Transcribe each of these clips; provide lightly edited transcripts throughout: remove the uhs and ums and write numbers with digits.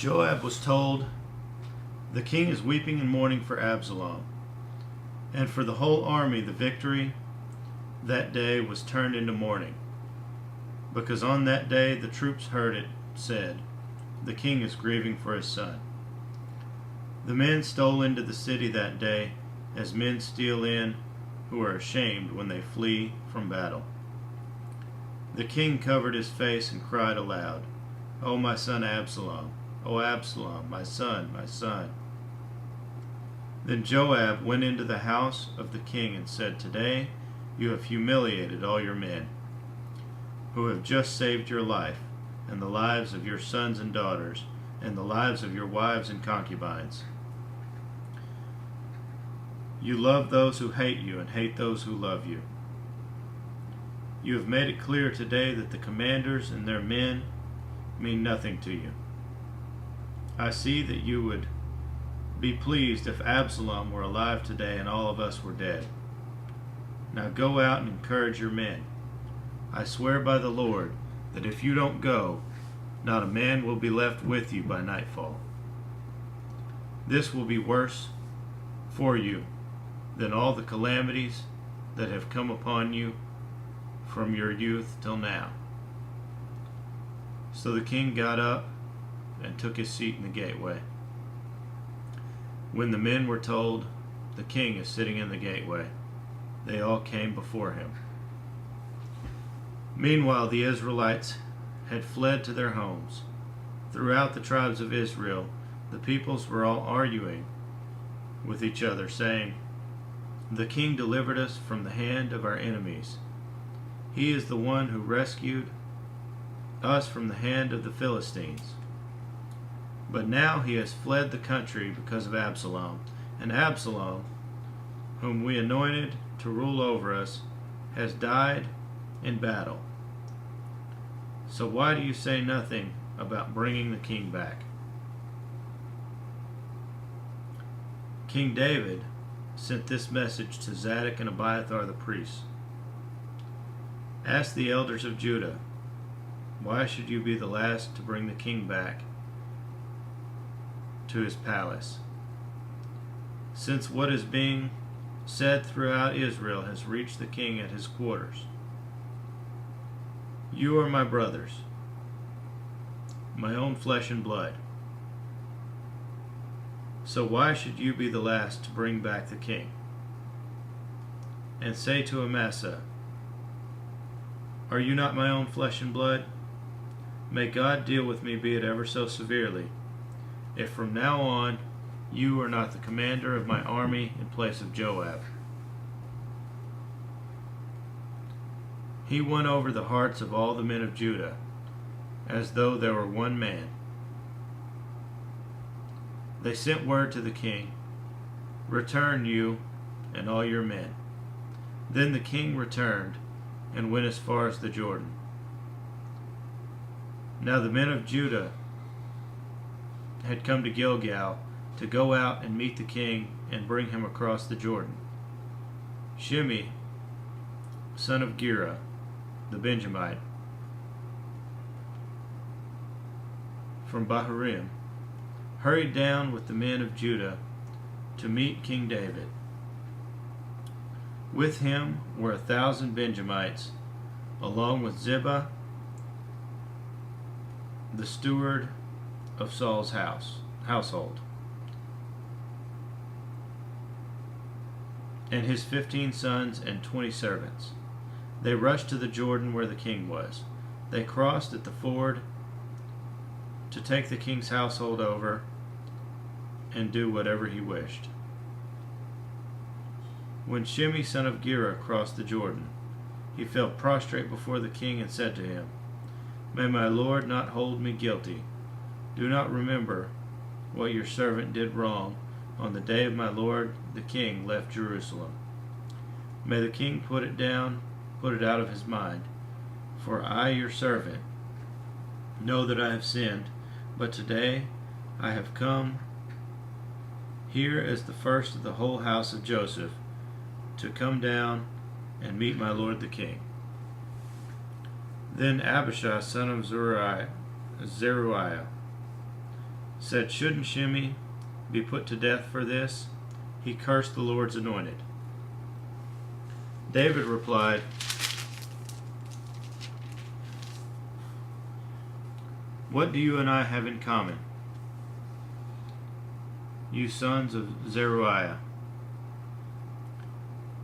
Joab was told, "The king is weeping and mourning for Absalom." And for the whole army the victory that day was turned into mourning, because on that day the troops heard it said, "The king is grieving for his son." The men stole into the city that day, as men steal in who are ashamed when they flee from battle. The king covered his face and cried aloud, "O my son Absalom! O Absalom, my son, my son!" Then Joab went into the house of the king and said, "Today you have humiliated all your men, who have just saved your life, and the lives of your sons and daughters, and the lives of your wives and concubines. You love those who hate you and hate those who love you. You have made it clear today that the commanders and their men mean nothing to you. I see that you would be pleased if Absalom were alive today and all of us were dead. Now go out and encourage your men. I swear by the Lord that if you don't go, not a man will be left with you by nightfall. This will be worse for you than all the calamities that have come upon you from your youth till now." So the king got up and took his seat in the gateway. When the men were told, "The king is sitting in the gateway," they all came before him. Meanwhile, the Israelites had fled to their homes. Throughout the tribes of Israel, the peoples were all arguing with each other, saying, "The king delivered us from the hand of our enemies. He is the one who rescued us from the hand of the Philistines. But now he has fled the country because of Absalom, and Absalom, whom we anointed to rule over us, has died in battle. So why do you say nothing about bringing the king back?" King David sent this message to Zadok and Abiathar the priests: "Ask the elders of Judah, why should you be the last to bring the king back to his palace, since what is being said throughout Israel has reached the king at his quarters? You are my brothers, my own flesh and blood. So why should you be the last to bring back the king? And say to Amasa, are you not my own flesh and blood? May God deal with me, be it ever so severely, if from now on you are not the commander of my army in place of Joab." He won over the hearts of all the men of Judah, as though there were one man. They sent word to the king, "Return you and all your men." Then the king returned and went as far as the Jordan. Now the men of Judah had come to Gilgal to go out and meet the king and bring him across the Jordan. Shimei, son of Gera, the Benjamite, from Bahurim, hurried down with the men of Judah to meet King David. With him were 1,000 Benjamites, along with Ziba, the steward of Saul's household, and his 15 sons and 20 servants. They rushed to the Jordan where the king was. They crossed at the ford to take the king's household over and do whatever he wished. When Shimei, son of Gera, crossed the Jordan, he fell prostrate before the king and said to him, "May my lord not hold me guilty. Do not remember what your servant did wrong on the day of my lord the king left Jerusalem. May the king put it out of his mind. For I, your servant, know that I have sinned, but today I have come here as the first of the whole house of Joseph to come down and meet my lord the king." Then Abishai, son of Zeruiah, said, "Shouldn't Shimei be put to death for this? He cursed the Lord's anointed." David replied, "What do you and I have in common, you sons of Zeruiah?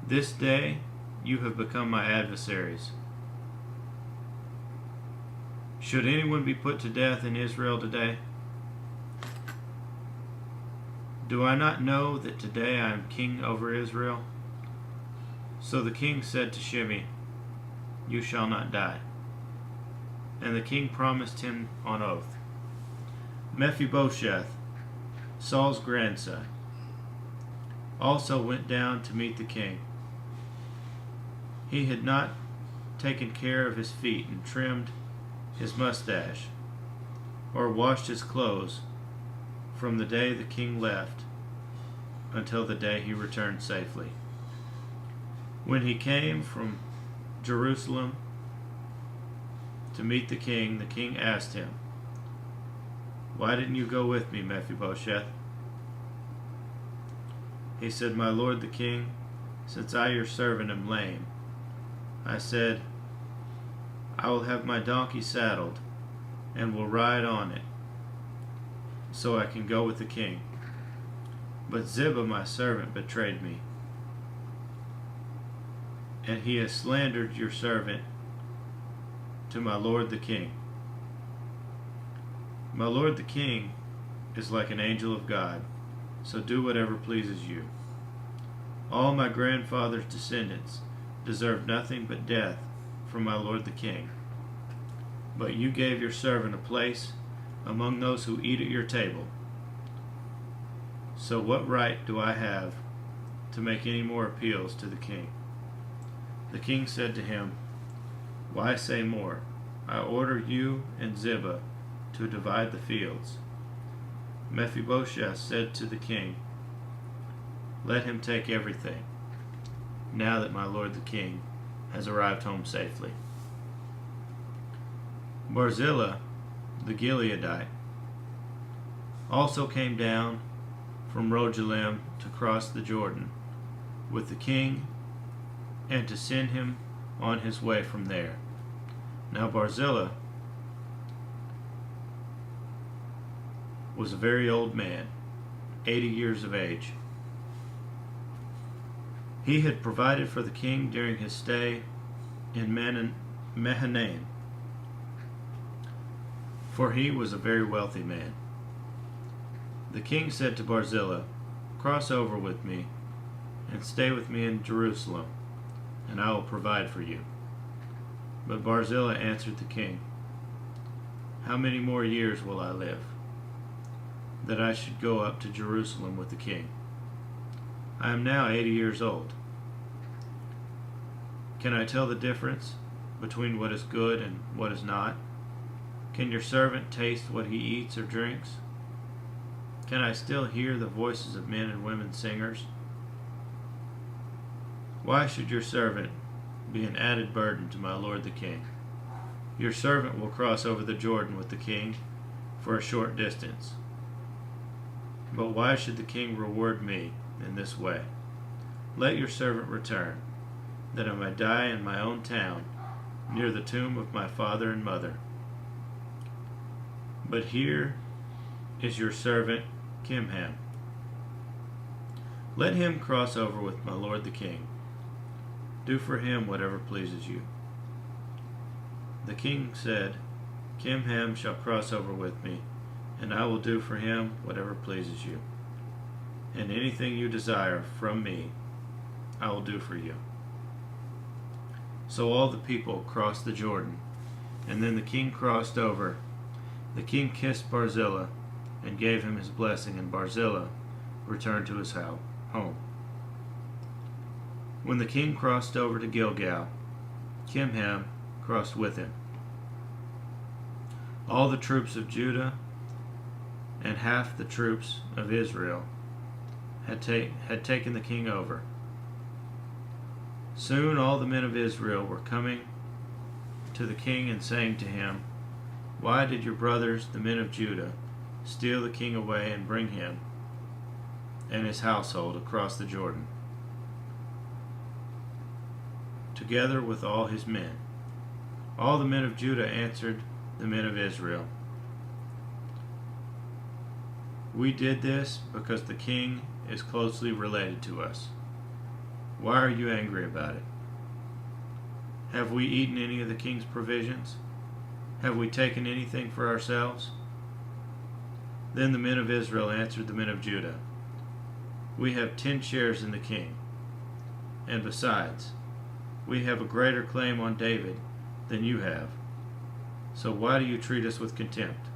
This day you have become my adversaries. Should anyone be put to death in Israel today? Do I not know that today I am king over Israel?" So the king said to Shimei, "You shall not die." And the king promised him on oath. Mephibosheth, Saul's grandson, also went down to meet the king. He had not taken care of his feet and trimmed his mustache, or washed his clothes from the day the king left until the day he returned safely. When he came from Jerusalem to meet the king asked him, "Why didn't you go with me, Mephibosheth?" He said, "My lord the king, since I your servant am lame, I said, I will have my donkey saddled and will ride on it so I can go with the king. But Ziba my servant betrayed me, and he has slandered your servant to my lord the king. My lord the king is like an angel of God, so do whatever pleases you. All my grandfather's descendants deserve nothing but death from my lord the king. But you gave your servant a place among those who eat at your table. So what right do I have to make any more appeals to the king?" The king said to him, "Why say more? I order you and Ziba to divide the fields." Mephibosheth said to the king, "Let him take everything, now that my lord the king has arrived home safely." Barzillai the Gileadite also came down from Rogelim to cross the Jordan with the king and to send him on his way from there. Now Barzillai was a very old man, 80 years of age. He had provided for the king during his stay in Mahanaim, for he was a very wealthy man. The king said to Barzillai, "Cross over with me and stay with me in Jerusalem, and I will provide for you." But Barzillai answered the king, "How many more years will I live, that I should go up to Jerusalem with the king? I am now 80 years old. Can I tell the difference between what is good and what is not? Can your servant taste what he eats or drinks? Can I still hear the voices of men and women singers? Why should your servant be an added burden to my lord the king? Your servant will cross over the Jordan with the king for a short distance. But why should the king reward me in this way? Let your servant return, that I may die in my own town, near the tomb of my father and mother. But here is your servant Kimham. Let him cross over with my lord the king. Do for him whatever pleases you." The king said, "Kimham shall cross over with me, and I will do for him whatever pleases you. And anything you desire from me, I will do for you." So all the people crossed the Jordan, and then the king crossed over. The king kissed Barzillai and gave him his blessing, and Barzillai returned to his home. When the king crossed over to Gilgal, Kimham crossed with him. All the troops of Judah and half the troops of Israel had taken the king over. Soon all the men of Israel were coming to the king and saying to him, "Why did your brothers, the men of Judah, steal the king away and bring him and his household across the Jordan, together with all his men. All the men of Judah answered the men of Israel, "We did this because the king is closely related to us. Why are you angry about it? Have we eaten any of the king's provisions? Have we taken anything for ourselves?" Then the men of Israel answered the men of Judah, "We have 10 shares in the king, and besides, we have a greater claim on David than you have. So why do you treat us with contempt?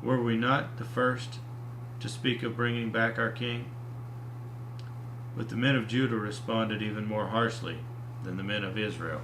Were we not the first to speak of bringing back our king?" But the men of Judah responded even more harshly than the men of Israel.